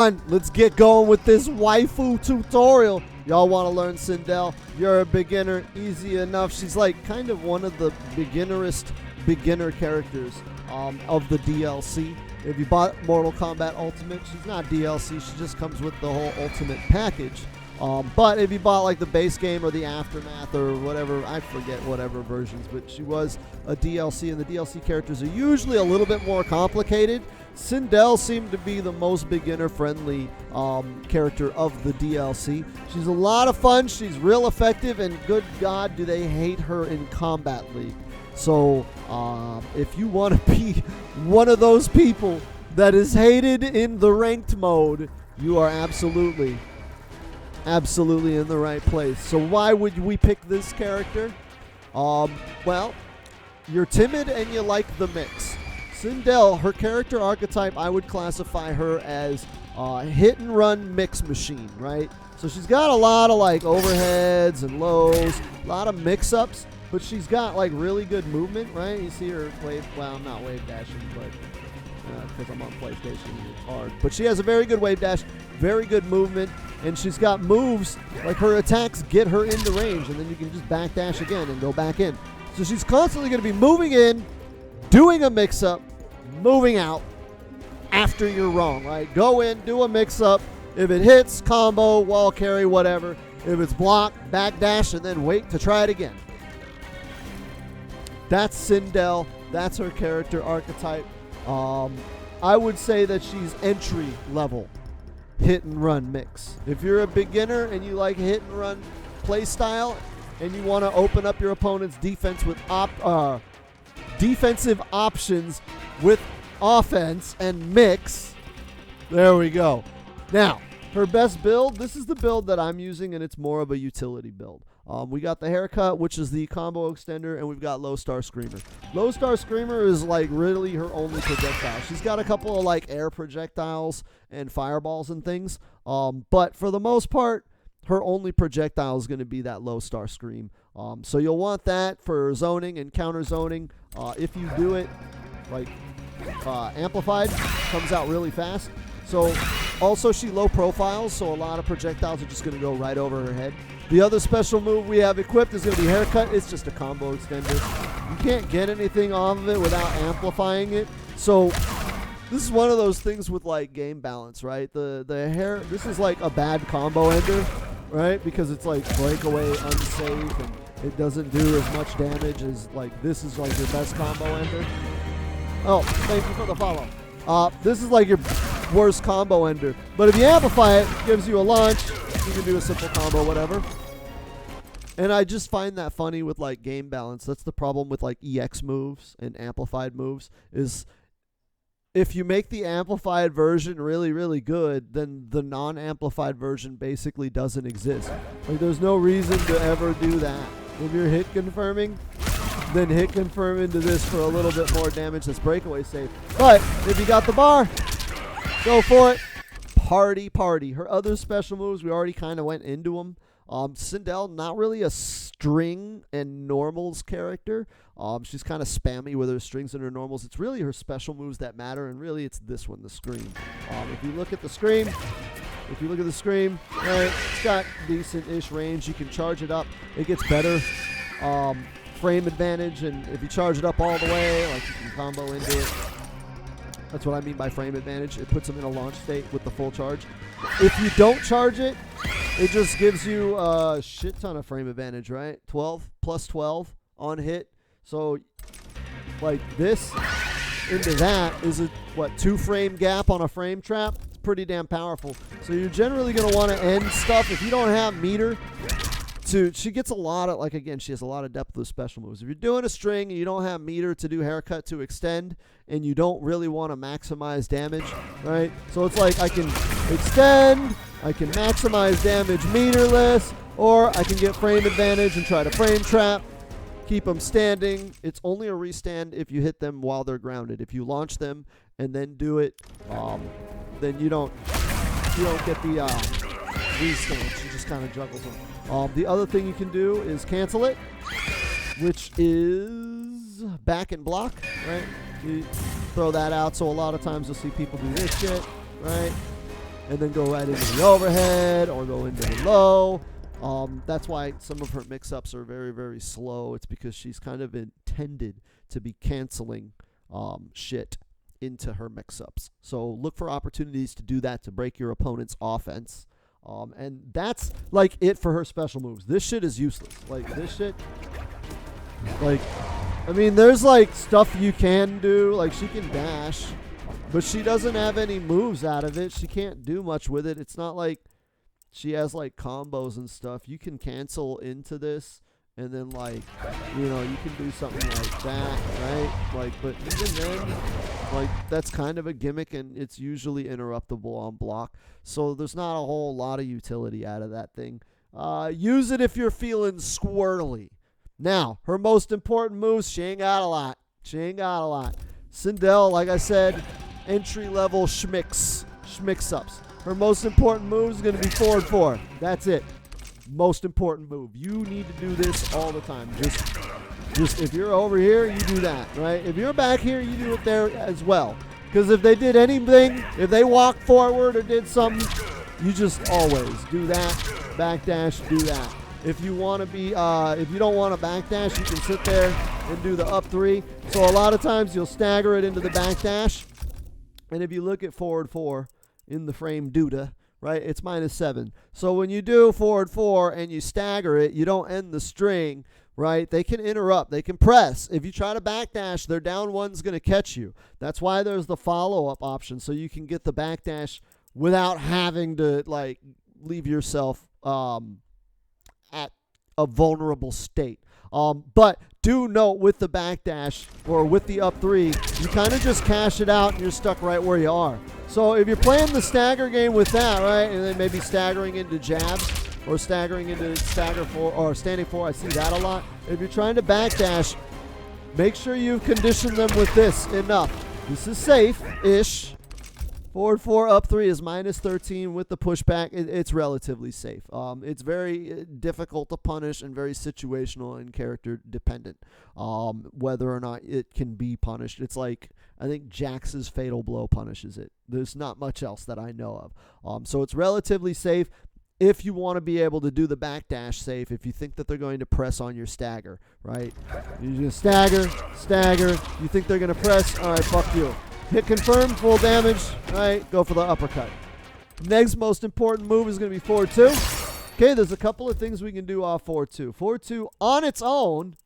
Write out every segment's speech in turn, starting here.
Let's get going with this waifu tutorial. Y'all want to learn Sindel? You're a beginner, easy enough. She's like kind of one of the beginner characters of the DLC. If you bought Mortal Kombat Ultimate, she's not DLC. She just comes with the whole Ultimate package. But if you bought like the base game or the Aftermath or whatever, I forget whatever versions, but she was a DLC, and the DLC characters are usually a little bit more complicated. Sindel seemed to be the most beginner-friendly character of the DLC. She's a lot of fun. She's real effective, and good God, do they hate her in Combat League. So if you want to be one of those people that is hated in the ranked mode, you are absolutely in the right place. So why would we pick this character? Well, you're timid and you like the mix. Sindel, her character archetype, I would classify her as hit and run mix machine, right? So she's got a lot of like overheads and lows, a lot of mix-ups, but she's got like really good movement, right? You see her wave, well, not wave dashing, but because I'm on PlayStation, it's hard. But she has a very good wave dash, very good movement, and she's got moves, like her attacks get her into range, and then you can just back dash again and go back in. So she's constantly going to be moving in, doing a mix-up, moving out after you're wrong, right? Go in, do a mix-up. If it hits, combo, wall carry, whatever. If it's block, back dash, and then wait to try it again. That's Sindel. That's her character archetype. I would say that she's entry level hit and run mix. If you're a beginner and you like hit and run play style and you want to open up your opponent's defense with defensive options with offense and mix, there we go. Now, her best build, this is the build that I'm using, and it's more of a utility build. We got the haircut, which is the combo extender, and we've got Low Star Screamer. Low Star Screamer is like really her only projectile. She's got a couple of like air projectiles and fireballs and things, but for the most part, her only projectile is going to be that Low Star Scream. So you'll want that for zoning and counter zoning. If you do it like amplified, comes out really fast. So also she low profiles, so a lot of projectiles are just going to go right over her head. The other special move we have equipped is going to be Haircut. It's just a combo extender. You can't get anything off of it without amplifying it. So this is one of those things with like game balance, right? This is like a bad combo ender, right? Because it's like breakaway, unsafe, and it doesn't do as much damage as like this is like your best combo ender. Oh, thank you for the follow. This is like your worst combo ender. But if you amplify it, it gives you a launch. You can do a simple combo, whatever. And I just find that funny with like game balance. That's the problem with like EX moves and amplified moves is if you make the amplified version really, really good, then the non-amplified version basically doesn't exist. Like there's no reason to ever do that. If you're hit confirming, then hit confirm into this for a little bit more damage that's breakaway safe. But if you got the bar, go for it. Party. Her other special moves, we already kind of went into them. Sindel, not really a string and normals character. She's kind of spammy with her strings and her normals. It's really her special moves that matter, and really it's this one, the Scream. If you look at the Scream, right, it's got decent-ish range. You can charge it up. It gets better. Frame advantage, and if you charge it up all the way, like you can combo into it. That's what I mean by frame advantage. It puts them in a launch state with the full charge. If you don't charge it, it just gives you a shit ton of frame advantage, right? 12 plus 12 on hit. So like this into that is a 2 frame gap on a frame trap. It's pretty damn powerful. So you're generally going to want to end stuff if you don't have meter. She gets a lot of, like, again, she has a lot of depth with special moves. If you're doing a string and you don't have meter to do haircut to extend and you don't really want to maximize damage, right? So it's like I can extend, I can maximize damage meterless, or I can get frame advantage and try to frame trap, keep them standing. It's only a restand if you hit them while they're grounded. If you launch them and then do it, then you don't get the restand. She just kind of juggles them. The other thing you can do is cancel it, which is back and block, right? You throw that out, so a lot of times you'll see people do this shit, right? and then go right into the overhead or go into the low. That's why some of her mix-ups are very, very slow. It's because she's kind of intended to be canceling shit into her mix-ups. So look for opportunities to do that to break your opponent's offense. And that's like it for her special moves. This shit is useless. Like this shit, like, I mean, there's like stuff you can do. Like she can dash, but she doesn't have any moves out of it. She can't do much with it. It's not like she has like combos and stuff. You can cancel into this, and then like, you know, you can do something like that, right? Like, but even then, like, that's kind of a gimmick, and it's usually interruptible on block. So there's not a whole lot of utility out of that thing. Use it if you're feeling squirrely. Now, her most important moves, she ain't got a lot. She ain't got a lot. Sindel, like I said, entry-level schmix-ups. Her most important move is going to be forward 4. That's it. Most important move. You need to do this all the time. Just if you're over here, you do that, right? If you're back here, you do it there as well. Because if they did anything, if they walked forward or did something, you just always do that. Backdash, do that. If you want to be, if you don't want to backdash, you can sit there and do the up 3. So a lot of times you'll stagger it into the backdash. And if you look at forward 4 in the frame Duda, right, it's -7. So when you do forward 4 and you stagger it, you don't end the string, right? They can interrupt. They can press. If you try to backdash, their down one's going to catch you. That's why there's the follow-up option, so you can get the backdash without having to, like, leave yourself at a vulnerable state. But do note with the backdash or with the up 3, you kind of just cash it out and you're stuck right where you are. So if you're playing the stagger game with that, right, and then maybe staggering into jabs or staggering into stagger 4 or standing 4, I see that a lot. If you're trying to backdash, make sure you've conditioned them with this enough. This is safe-ish. Forward 4, up 3 is -13 with the pushback. It's relatively safe. It's very difficult to punish and very situational and character dependent, whether or not it can be punished. It's like, I think Jax's Fatal Blow punishes it. There's not much else that I know of. So it's relatively safe if you want to be able to do the backdash safe, if you think that they're going to press on your stagger, right? You just stagger. You think they're going to press? All right, fuck you. Hit confirm, full damage, right? Go for the uppercut. Next most important move is going to be forward 2. Okay, there's a couple of things we can do off forward 2. Forward 2 on its own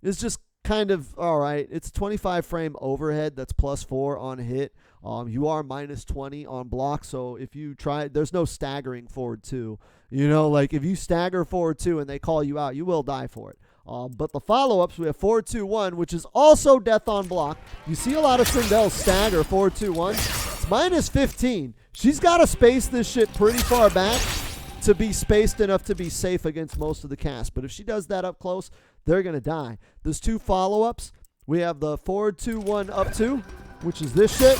is just kind of all right. It's 25 frame overhead. That's +4 on hit. You are -20 on block. So if you try, there's no staggering forward 2. You know, like if you stagger forward 2 and they call you out, you will die for it. But the follow-ups, we have forward 2-1, which is also death on block. You see a lot of Sindel stagger forward 2-1. It's -15. She's got to space this shit pretty far back to be spaced enough to be safe against most of the cast. But if she does that up close, they're going to die. There's 2 follow-ups. We have the forward 2-1 up 2, which is this shit.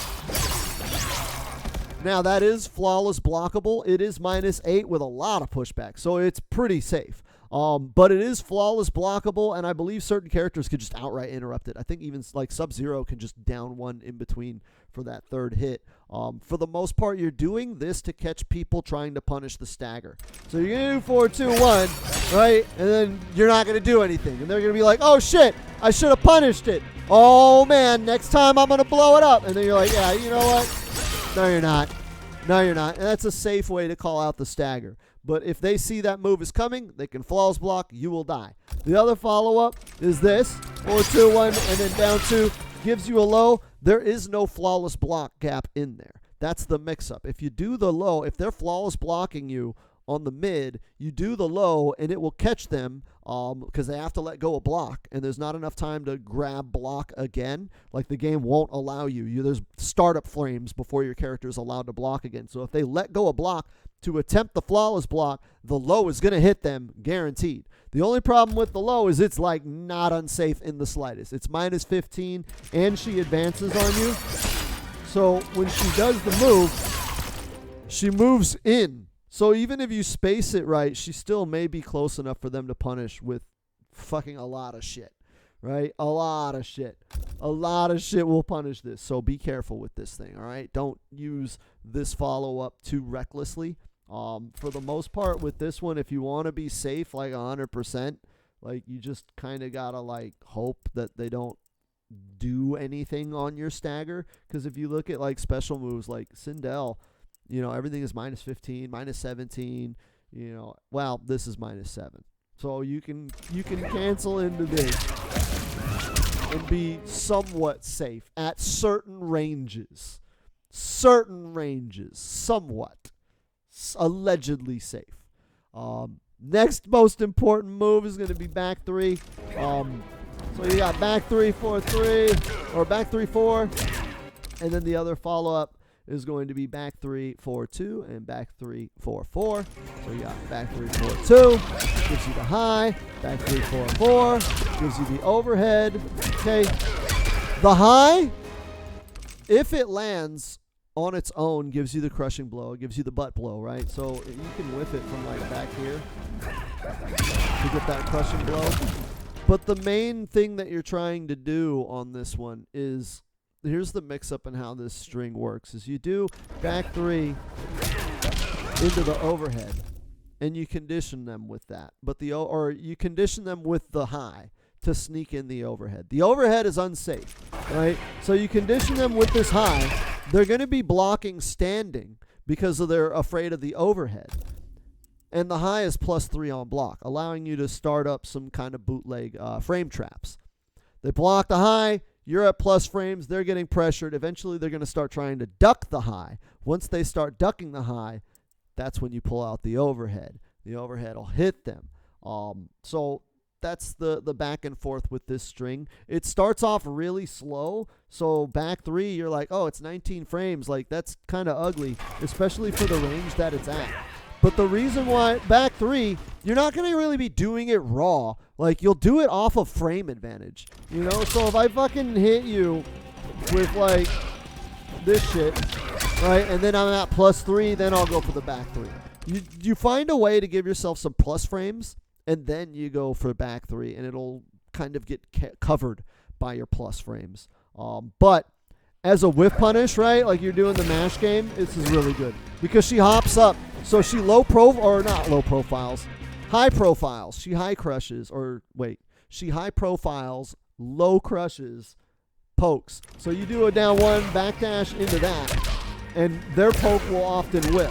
Now, that is flawless blockable. It is -8 with a lot of pushback, so it's pretty safe. But it is flawless blockable, and I believe certain characters could just outright interrupt it. I think even like Sub-Zero can just down one in between for that third hit. For the most part, you're doing this to catch people trying to punish the stagger. So you're going to do forward 2-1, right? And then you're not going to do anything. And they're going to be like, oh, shit, I should have punished it. Oh, man, next time I'm going to blow it up. And then you're like, yeah, you know what? No, you're not. No, you're not. And that's a safe way to call out the stagger. But if they see that move is coming, they can flawless block, you will die. The other follow-up is this, 4-2-1, and then down 2, gives you a low. There is no flawless block gap in there. That's the mix-up. If you do the low, if they're flawless blocking you on the mid, you do the low, and it will catch them because they have to let go of block, and there's not enough time to grab block again. Like, the game won't allow you. There's startup frames before your character is allowed to block again. So if they let go of block to attempt the flawless block, the low is going to hit them, guaranteed. The only problem with the low is it's, like, not unsafe in the slightest. It's -15, and she advances on you. So when she does the move, she moves in. So even if you space it right, she still may be close enough for them to punish with fucking a lot of shit, right? A lot of shit. A lot of shit will punish this. So be careful with this thing, all right? Don't use this follow-up too recklessly. For the most part with this one, if you want to be safe like 100%, like you just kind of got to like hope that they don't do anything on your stagger. Because if you look at like special moves like Sindel, you know, everything is minus 15, minus 17, you know, well, this is minus 7. So you can cancel into this and be somewhat safe at certain ranges. Certain ranges, somewhat. Allegedly safe. Next most important move is going to be back 3. So you got back 3, 4, 3, or back 3, 4, and then the other follow-up is going to be back 3, 4, 2, and back 3, 4, 4. So you got back 3, 4, 2, gives you the high, back 3, 4, 4, gives you the overhead. Okay, the high, if it lands on its own, gives you the crushing blow. It gives you the butt blow, right? So you can whiff it from like back here to get that crushing blow. But the main thing that you're trying to do on this one is, here's the mix-up in how this string works, is you do back 3 into the overhead, and you condition them with that. But or you condition them with the high to sneak in the overhead. The overhead is unsafe, right? So you condition them with this high. They're going to be blocking standing because they're afraid of the overhead. And the high is +3 on block, allowing you to start up some kind of bootleg frame traps. They block the high, you're at plus frames, they're getting pressured. Eventually they're going to start trying to duck the high. Once they start ducking the high, that's when you pull out the overhead. The overhead will hit them. So that's the back and forth with this string. It starts off really slow. So back 3, you're like, oh, it's 19 frames. Like, that's kind of ugly, especially for the range that it's at. But the reason why back 3, you're not going to really be doing it raw. Like, you'll do it off of frame advantage. You know, so if I fucking hit you with, like, this shit, right, and then I'm at +3, then I'll go for the back 3. You find a way to give yourself some plus frames, and then you go for back 3, and it'll kind of get covered by your plus frames. But as a whiff punish, right, like you're doing the mash game, this is really good. Because she hops up. So she high profiles. She high crushes, she high profiles, low crushes, pokes. So you do a down 1, backdash into that, and their poke will often whiff.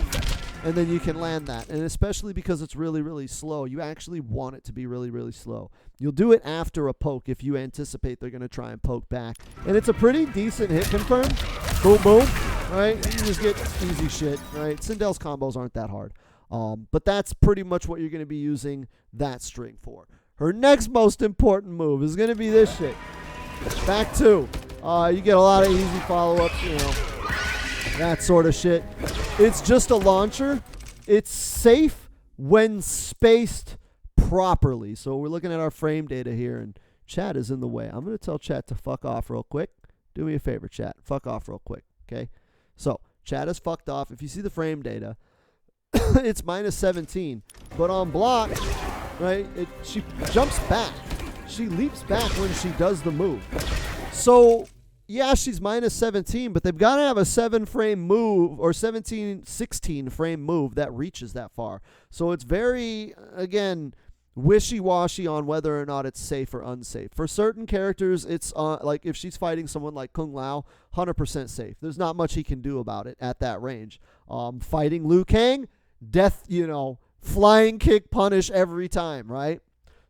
And then you can land that. And especially because it's really, really slow, you actually want it to be really, really slow. You'll do it after a poke if you anticipate they're going to try and poke back. And it's a pretty decent hit confirm. Boom, boom. Right? You just get easy shit. Right? Sindel's combos aren't that hard. But that's pretty much what you're going to be using that string for. Her next most important move is going to be this shit. Back 2. You get a lot of easy follow-ups, you know. That sort of shit. It's just a launcher. It's safe when spaced properly. So we're looking at our frame data here, and chat is in the way. I'm going to tell chat to fuck off real quick. Do me a favor, chat. Fuck off real quick, okay? So chat is fucked off. If you see the frame data, it's -17. But on block, right, she jumps back. She leaps back when she does the move. So yeah, she's -17, but they've got to have a 7-frame move or 16-frame move that reaches that far. So it's very, again, wishy-washy on whether or not it's safe or unsafe. For certain characters, it's like if she's fighting someone like Kung Lao, 100% safe. There's not much he can do about it at that range. Fighting Liu Kang, death, flying kick punish every time, right?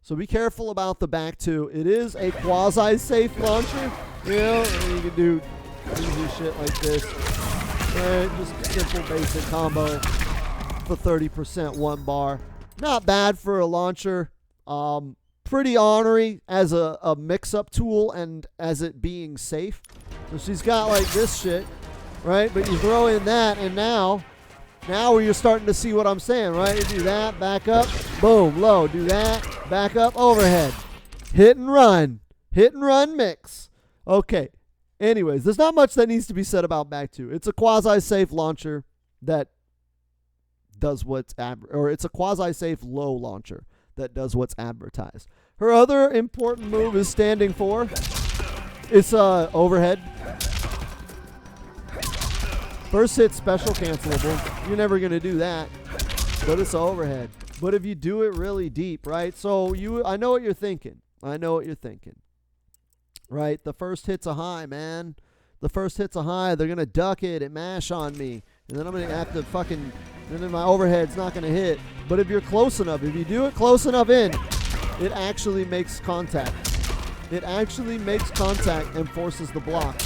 So be careful about the back 2. It is a quasi-safe launcher. You can do easy shit like this. Right? Just a simple basic combo for 30% 1 bar. Not bad for a launcher. Pretty ornery as a mix-up tool and as it being safe. So she's got like this shit, right? But you throw in that, and now you're starting to see what I'm saying, right? You do that, back up, boom, low. Do that, back up, overhead. Hit and run mix. Okay. Anyways, there's not much that needs to be said about back 2. It's a quasi-safe launcher that does what's or it's a quasi-safe low launcher that does what's advertised. Her other important move is standing 4. It's overhead. First hit special cancelable. You're never going to do that, but it's overhead. But if you do it really deep, right? So I know what you're thinking. I know what you're thinking. Right? The first hit's a high, man. The first hit's a high. They're going to duck it and mash on me. And then I'm going to have to fucking, and then my overhead's not going to hit. But if you're close enough, if you do it close enough in, it actually makes contact. It actually makes contact and forces the block.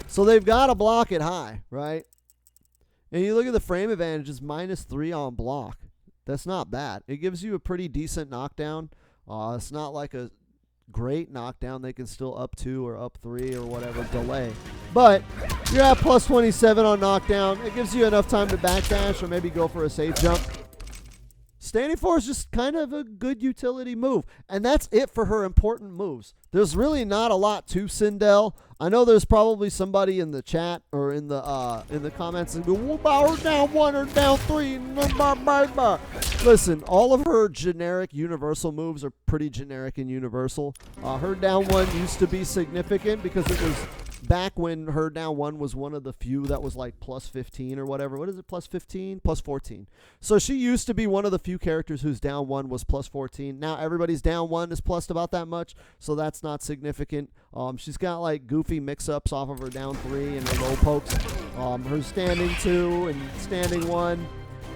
So they've got to block it high, right? And you look at the frame advantage, it's -3 on block. That's not bad. It gives you a pretty decent knockdown. It's not like a great knockdown. They can still up 2 or up 3 or whatever delay. But you're at +27 on knockdown. It gives you enough time to backdash or maybe go for a safe jump. Standing 4 is just kind of a good utility move. And that's it for her important moves. There's really not a lot to Sindel. I know there's probably somebody in the chat or in the comments and go, "What about her down 1 or down 3? Listen, all of her generic universal moves are pretty generic and universal. Her down 1 used to be significant because it was back when her down 1 was one of the few that was like +15 or whatever. What is it, +15? +14. So she used to be one of the few characters whose down 1 was +14. Now everybody's down 1 is plus about that much, so that's not significant. She's got like goofy mix-ups off of her down 3 and her low pokes. Her standing 2 and standing 1.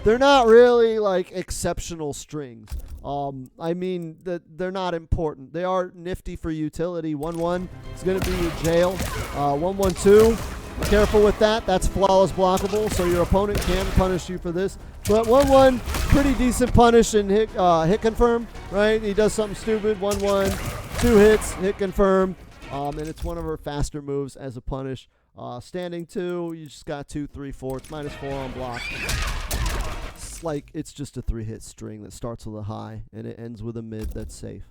They're not really like exceptional strings. I mean, they're not important. They are nifty for utility. 1-1 is going to be your jail. 1-1-2, be careful with that. That's flawless blockable, so your opponent can punish you for this. But 1-1, pretty decent punish and hit confirm, right? He does something stupid. 1-1, 2 hits, hit confirm. And it's one of her faster moves as a punish. Standing 2, you just got 2, 3, 4. It's -4 on block. Like it's just a 3-hit string that starts with a high and it ends with a mid that's safe.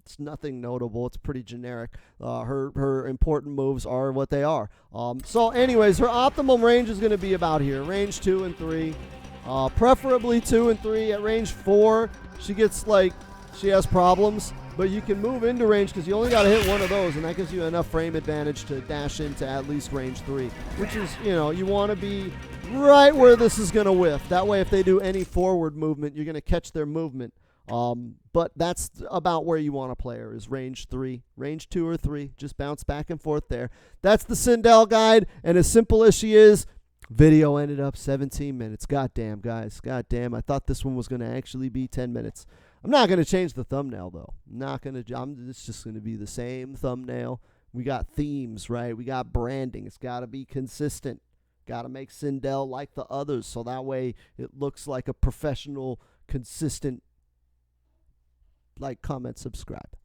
It's nothing notable. It's pretty generic. Her important moves are what they are. So anyways, her optimum range is going to be about here. Range 2 and 3. Preferably 2 and 3. At range 4, she has problems. But you can move into range because you only got to hit one of those, and that gives you enough frame advantage to dash into at least range 3, which is, you want to be right where this is going to whiff. That way, if they do any forward movement, you're going to catch their movement. But that's about where you want to play her, is range 3. Range 2 or 3, just bounce back and forth there. That's the Sindel guide, and as simple as she is, video ended up 17 minutes. Goddamn, guys. Goddamn, I thought this one was going to actually be 10 minutes. I'm not going to change the thumbnail, though. It's just going to be the same thumbnail. We got themes, right? We got branding. It's got to be consistent. Got to make Sindel like the others, so that way it looks like a professional, consistent. Like, comment, subscribe.